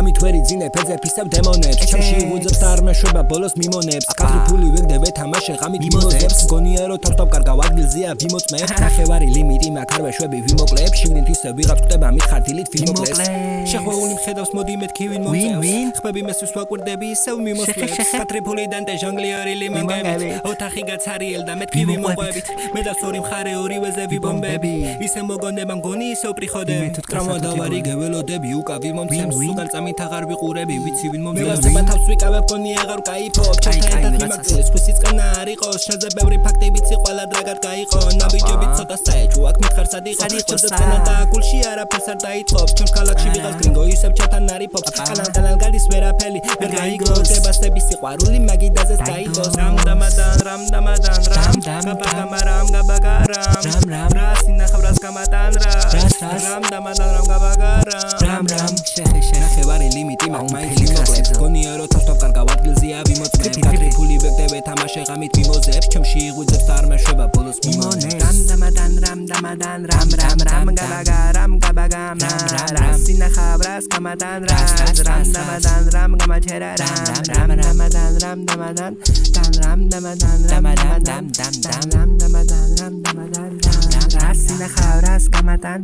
რომი თვერი ძინე ფეძე ფისებ დემონებს ჩემში უძებს არ მეშვება ბოლოს მიმონებს კაფრი ფული ვეგდებ თამაშე ღამით მიმოზებს გონია რომ თორთობ კარგავ ადგილზეა ვიმოწმებ ნახევარი ლიმიტი მაგ არ ვეშვები ვიმოკლებ შიგნით ისე ვიღაც ხდება მითხარ დილით ვიმოკლეს შეხვეული მხედავს მოდი მეთქი ვინ მომწევს ხბები მესვის ვაკვირდები ისევ მიმოსვლებს კაფრი ფული დანტე ჟონგლიორი ლიმონები ოთახი გაცარიელ და მეთქი ვიმოყვებით მე და ორი მხარე ორივეზე ვიბომბები ისე მოგონება მგონი ისევ პრიხოდები კრამოდავარი გეველოდები უკავი მომწევს სულ წამით აღარ ვიყურები ვიცი ვინ მომწევს მე თავს ვიკავებ გონი აღარ кайფობ ჩათაი მიმაგწეს ხვის წყნა არ იყოს შენზე ბევრი ფაქტი ვიცი ყველა დრაგად кайყო ნაბიჯები ცოტა საეჭვო აქ მითხარ სად იყოს შენზე წყნა და გულში არაფერს არ დაიწყობს ჩვენ ქალაქში ვიღავს გრინგო ისევ ჩათან არიფობს კალანდალ გალის ვერაფერი ვერ გაიგოს დებასების სიყვარული მაგიდაზეს დაიწყოს რამ რასინახავრას გამატან რამ შეხე ნახევარი ლიმიტი მაგ მაინც მოკლებს გონია რომ თორთობ კარგავ ადგილზეა ვიმოწმებ კაფრი ფული ვეგდებ თამაშე ღამით მიმოზებს ჩემში იღვიძებს არ მეშვება ბოლოს მიმონებს რამ გაბაგა რასინახავრას გამატან რამ გამაჩერა რამ რასინახავრას გამატან